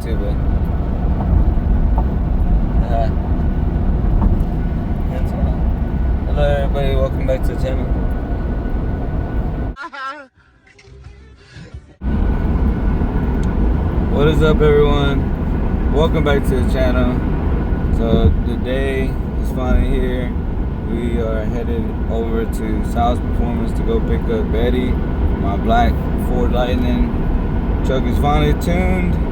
too, but that's all. Hello everybody, welcome back to the channel. What is up everyone? Welcome back to the channel. So the day is finally here. We are headed over to Sauls Performance to go pick up Betty, my black Ford Lightning. Truck is finally tuned.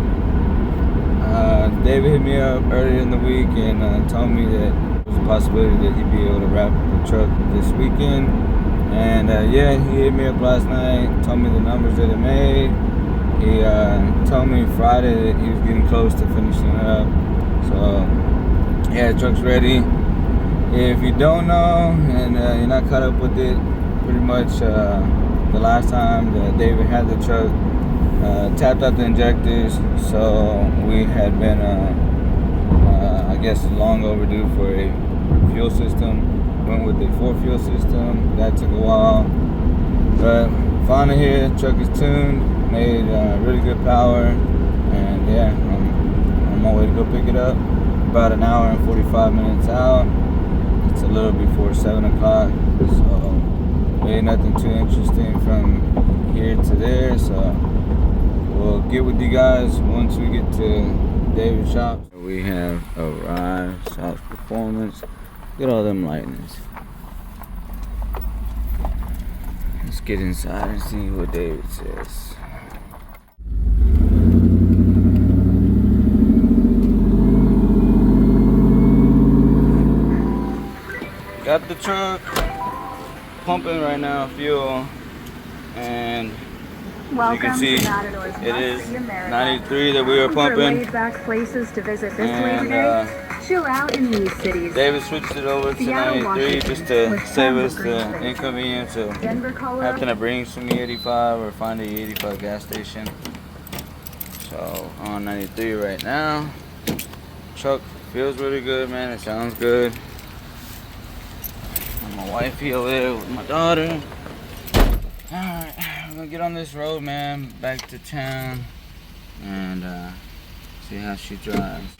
David hit me up earlier in the week and told me that there's a possibility that he'd be able to wrap the truck this weekend. And yeah, he hit me up last night, told me the numbers that it made. He told me Friday that he was getting close to finishing it up. So yeah, the truck's ready. If you don't know and you're not caught up with it, pretty much the last time that David had the truck, tapped out the injectors, so we had been I guess long overdue for a fuel system. Went with the Fore fuel system. That took a while, but finally here, the truck is tuned, made really good power, and yeah, I'm on my way to go pick it up. About an hour and 45 minutes out. It's a little before 7 o'clock, so really nothing too interesting from here to there, so we'll get with you guys once we get to David's shop. We have arrived, Sauls Performance. Look at all them lightnings. Let's get inside and see what David says. Got the truck pumping right now, fuel, and as you can see, it is 93 that we are pumping. Places to visit this and chill out in these cities. David switched it over to 93 just to save us the inconvenience of having to bring some E85 or find a E85 gas station. So on 93 right now. Truck feels really good, man. It sounds good. My wifey over there with my daughter. Alright, we're gonna get on this road, man, back to town and see how she drives.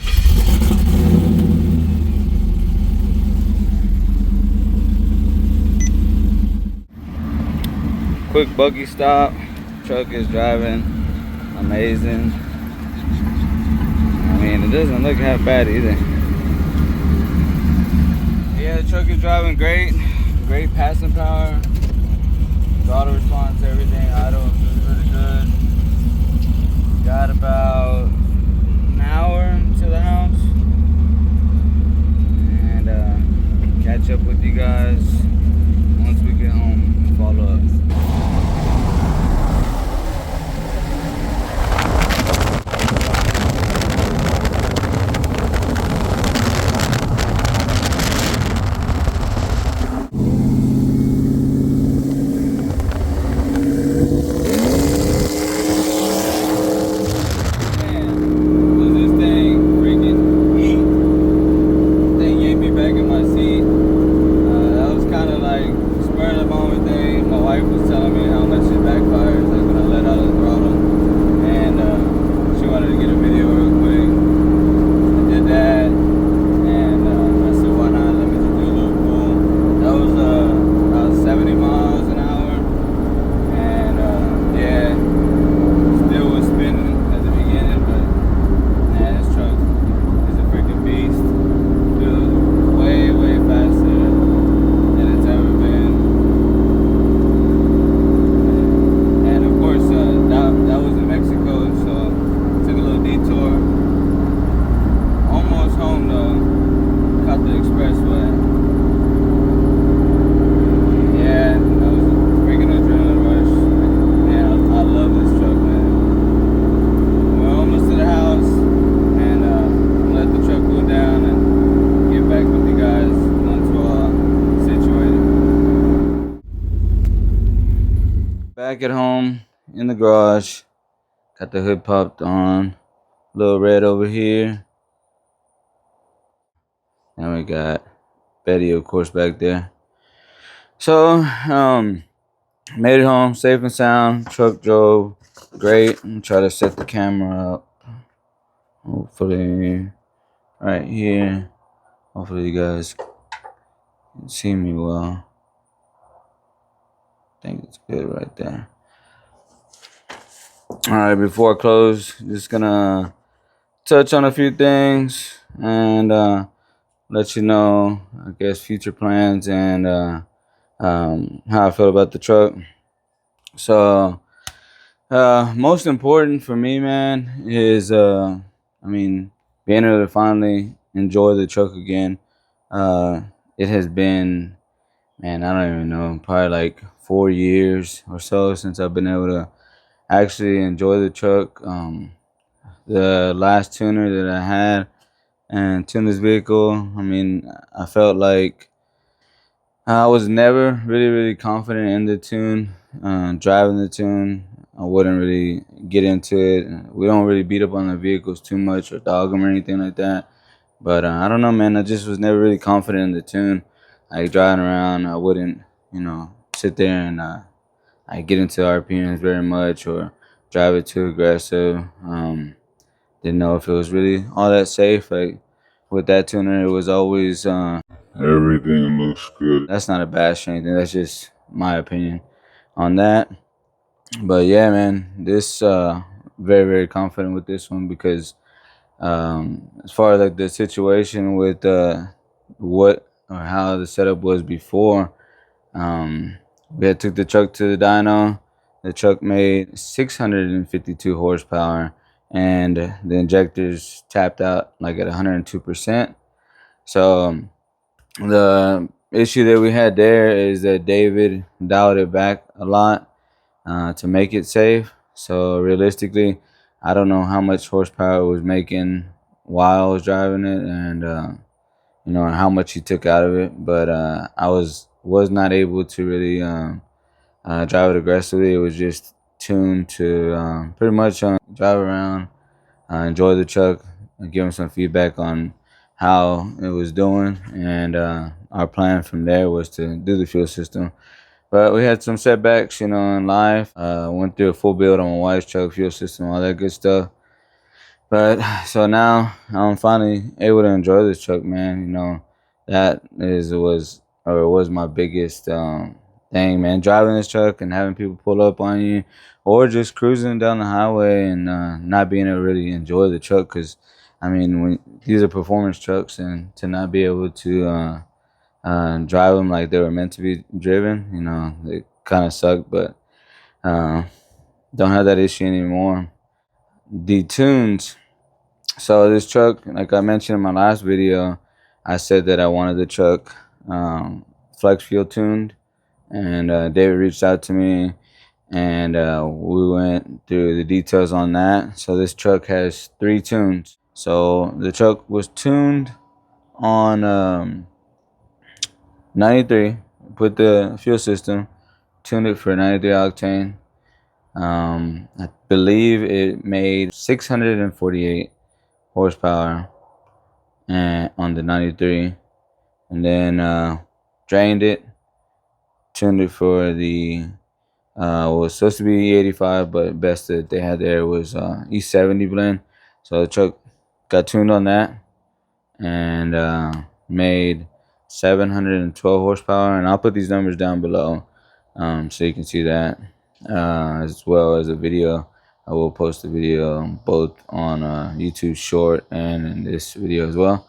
Quick buggy stop. Truck is driving amazing. I mean, it doesn't look half bad either. Yeah, the truck is driving great. Great passing power. Throttle response, everything. Idle feels really good. Got about an hour to the house. And catch up with you guys once we get home and follow up. Back at home in the garage, got the hood popped on, little red over here, and we got Betty of course back there. So made it home safe and sound. Truck drove great. I'm try to set the camera up hopefully right here. Hopefully you guys can see me well. I think it's good right there. All right, before I close, just gonna touch on a few things and let you know, I guess, future plans and how I feel about the truck. So, most important for me, man, is I mean, being able to finally enjoy the truck again. It has been, man, I don't even know, probably like 4 years or so since I've been able to actually enjoy the truck. The last tuner that I had and tuned this vehicle, I mean, I felt like I was never really confident in the tune. Driving the tune, I wouldn't really get into it. We don't really beat up on the vehicles too much or dog them or anything like that. But I don't know, man. I just was never really confident in the tune. Like driving around, I wouldn't, sit there and I get into RPMs very much or drive it too aggressive. Didn't know if it was really all that safe. Like with that tuner, it was always everything looks good. That's not a bash or anything. That's just my opinion on that. But yeah, man, this very confident with this one because as far as like the situation with what or how the setup was before, we had took the truck to the dyno. The truck made 652 horsepower, and the injectors tapped out like at 102%. So the issue that we had there is that David dialed it back a lot to make it safe. So realistically, I don't know how much horsepower it was making while I was driving it, and how much he took out of it. But I was not able to really drive it aggressively. It was just tuned to pretty much drive around, enjoy the truck, and give him some feedback on how it was doing. And our plan from there was to do the fuel system. But we had some setbacks, in life. Went through a full build on my wife's truck, fuel system, all that good stuff. But so now I'm finally able to enjoy this truck, man. That was my biggest thing, man. Driving this truck and having people pull up on you, or just cruising down the highway and not being able to really enjoy the truck. Because I mean, when these are performance trucks, and to not be able to drive them like they were meant to be driven, it kind of sucked. But don't have that issue anymore. The tunes. So this truck, like I mentioned in my last video, I said that I wanted the truck flex fuel tuned, and David reached out to me, and we went through the details on that. So this truck has 3 tunes. So the truck was tuned on 93, put the fuel system, tuned it for 93 octane. I believe it made 648 horsepower and on the 93, and then drained it, tuned it for the was supposed to be E85, but best that they had there was E70 blend. So the truck got tuned on that and made 712 horsepower, and I'll put these numbers down below so you can see that, as well as a video. I will post the video both on YouTube short and in this video as well.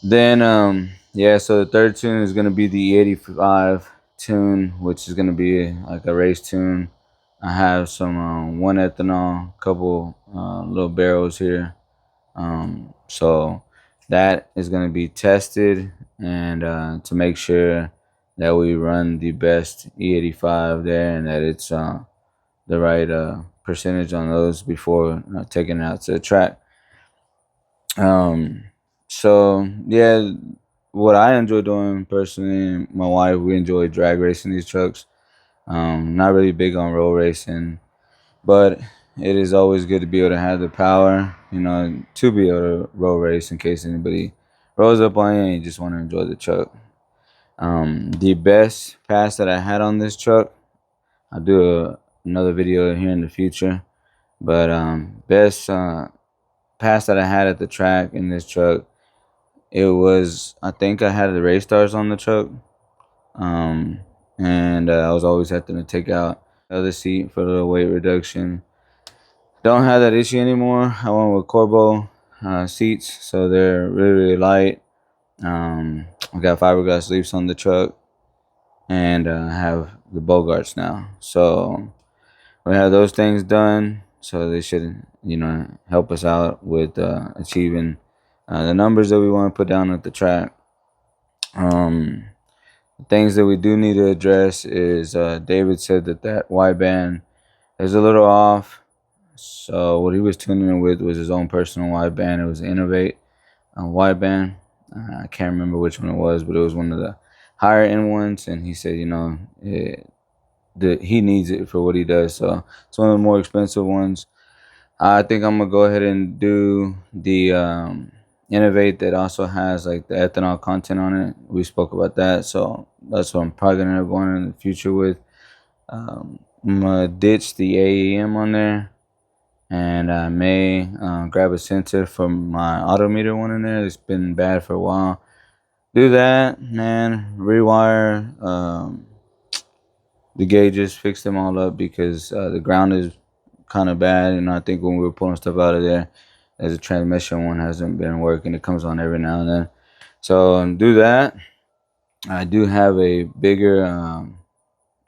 Then yeah, so the third tune is gonna be the 85 tune, which is gonna be like a race tune. I have some 1 ethanol, couple little barrels here. So that is going to be tested, and to make sure that we run the best E85 there, and that it's the right percentage on those before taking it out to the track. So yeah, what I enjoy doing personally, and my wife, we enjoy drag racing these trucks. Not really big on road racing, but it is always good to be able to have the power, to be able to road race in case anybody rolls up on you and you just want to enjoy the truck. The best pass that I had on this truck, I'll do another video here in the future, but best pass that I had at the track in this truck, it was, I think I had the race stars on the truck. And I was always having to take out the other seat for the weight reduction. Don't have that issue anymore. I went with Corbo seats, so they're really light. I got fiberglass leaves on the truck, and I have the Bogarts now. So we have those things done, so they should, help us out with achieving the numbers that we want to put down at the track. Things that we do need to address is David said that wideband is a little off. So what he was tuning it with was his own personal wideband. It was Innovate wideband. I can't remember which one it was, but it was one of the higher end ones. And he said, he needs it for what he does. So it's one of the more expensive ones. I think I'm gonna go ahead and do the Innovate that also has like the ethanol content on it. We spoke about that, so that's what I'm probably gonna end up going in the future with. I'm gonna ditch the AEM on there, and I may grab a sensor from my autometer one in there. It's been bad for a while. Do that, man. Rewire the gauges, fix them all up because the ground is kind of bad. And I think when we were pulling stuff out of there, as a transmission one hasn't been working. It comes on every now and then. So do that. I do have a bigger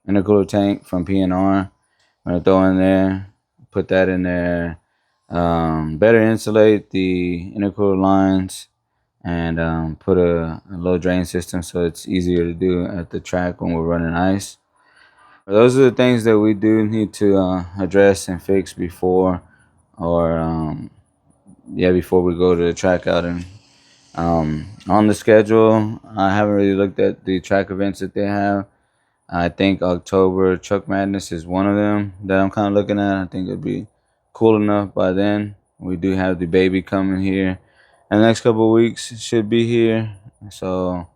intercooler tank from PNR. I'm gonna throw in there, put that in there. Better insulate the intercooler lines and put a low drain system so it's easier to do at the track when we're running ice. Those are the things that we do need to address and fix before before we go to the track outing. On the schedule, I haven't really looked at the track events that they have. I think October Truck Madness is one of them that I'm kind of looking at. I think it'll be cool enough by then. We do have the baby coming here, and the next couple of weeks it should be here. So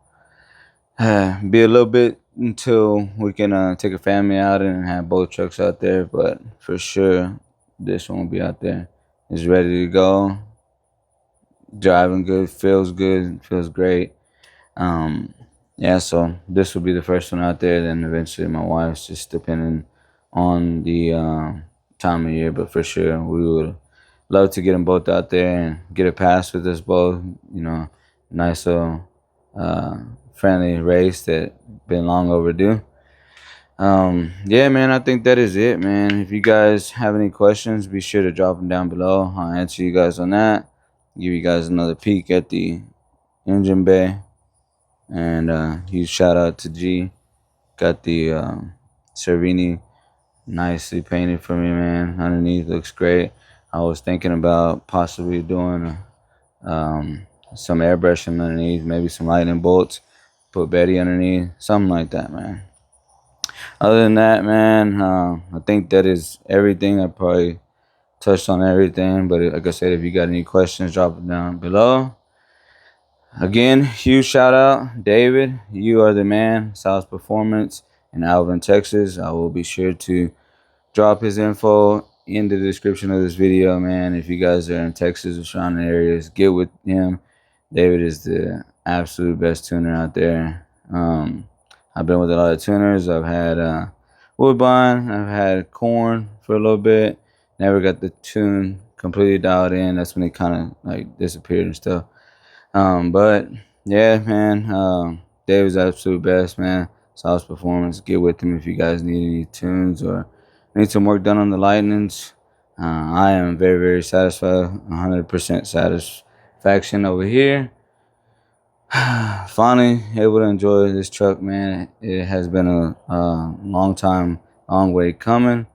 be a little bit until we can take a family out and have both trucks out there. But for sure, this one will be out there. It's ready to go. Driving good, feels great. So this will be the first one out there. Then eventually my wife's, just depending on the time of year. But for sure, we would love to get them both out there and get a pass with us both. Nice little friendly race that been long overdue. Man, I think that is it, man. If you guys have any questions, be sure to drop them down below. I'll answer you guys on that. Give you guys another peek at the engine bay. And huge shout out to G. Got the Cervini nicely painted for me, man. Underneath looks great. I was thinking about possibly doing some airbrushing underneath, maybe some lightning bolts, put Betty underneath, something like that, man. Other than that, man, I think that is everything. I probably touched on everything, but like I said, if you got any questions, drop it down below. Again, huge shout out, David. You are the man. Sauls Performance in Alvin, Texas. I will be sure to drop his info in the description of this video, man. If you guys are in Texas or surrounding areas, get with him. David is the absolute best tuner out there. I've been with a lot of tuners. I've had Woodbine. I've had Corn for a little bit. Never got the tune completely dialed in. That's when it kind of like disappeared and stuff. But yeah, man, David's absolute best, man. Sauls Performance. Get with him if you guys need any tunes or need some work done on the Lightnings. I am very, very satisfied. 100% satisfaction over here. Finally able to enjoy this truck, man. It has been a long way coming,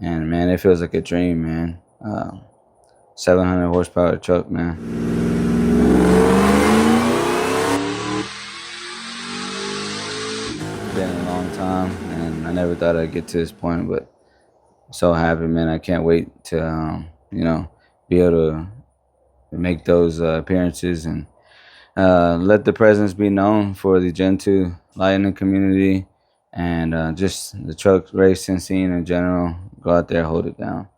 and man, it feels like a dream, man. 700 horsepower truck, man. Been a long time, and I never thought I'd get to this point, but I'm so happy, man. I can't wait to be able to make those appearances and let the presence be known for the Gen 2 Lightning community and just the truck racing scene in general. Go out there, hold it down.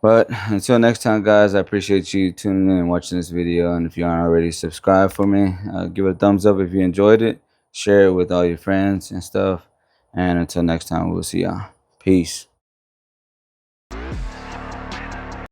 But until next time, guys, I appreciate you tuning in and watching this video. And if you aren't already subscribed for me, give it a thumbs up if you enjoyed it. Share it with all your friends and stuff. And until next time, we'll see y'all. Peace.